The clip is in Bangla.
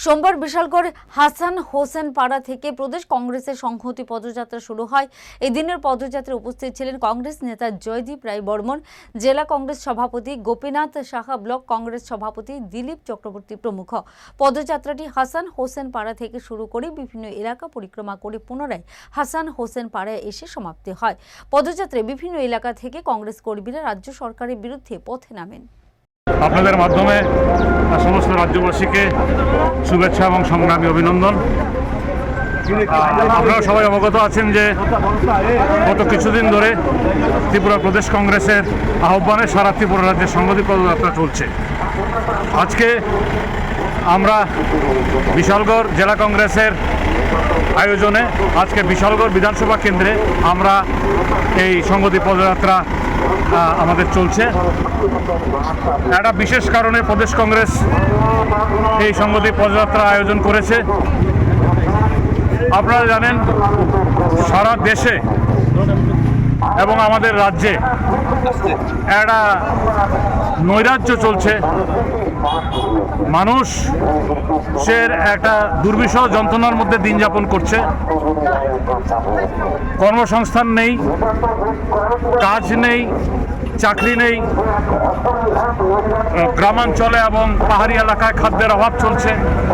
সোমবার বিশালগড় হাসান হোসেন পাড়া থেকে প্রদেশ কংগ্রেসের সংহতি পদযাত্রা শুরু হয়। এই দিনের পদযাত্রায় উপস্থিত ছিলেন কংগ্রেস নেতা জয়দীপ রায় বর্মন, জেলা কংগ্রেস সভাপতি গোপীনাথ সাহা, ব্লক কংগ্রেস সভাপতি দিলীপ চক্রবর্তী প্রমুখ। পদযাত্রাটি হাসান হোসেন পাড়া থেকে শুরু করে বিভিন্ন এলাকা পরিক্রমা করে পুনরায় হাসান হোসেন পাড়ায় এসে সমাপ্তি হয়। পদযাত্রায় বিভিন্ন এলাকা থেকে কংগ্রেস কর্মীরা রাজ্য সরকারের বিরুদ্ধে পথে নামেন। আপনাদের মাধ্যমে সমস্ত রাজ্যবাসীকে শুভেচ্ছা এবং সংগ্রামী অভিনন্দন। আপনারা সবাই অবগত আছেন যে গত কিছুদিন ধরে ত্রিপুরা প্রদেশ কংগ্রেসের আহ্বানে সারা ত্রিপুরা রাজ্যের সংহতি পদযাত্রা চলছে। আজকে আমরা বিশালগড় জেলা কংগ্রেসের আয়োজনে আজকে বিশালগড় বিধানসভা কেন্দ্রে আমরা এই সংহতি পদযাত্রা আমাদের চলছে। একটা বিশেষ কারণে প্রদেশ কংগ্রেস এই সংহতি পদযাত্রা আয়োজন করেছে। আপনারা জানেন সারা দেশে এবং আমাদের রাজ্যে একটা নৈরাজ্য চলছে। মানুষের একটা দুর্বিষহ যন্ত্রণার মধ্যে দিন যাপন করছে। কর্মসংস্থান নেই, কাজ নেই, চাকরি নেই। গ্রামাঞ্চলে এবং পাহাড়ি এলাকায় খাদ্যের অভাব চলছে।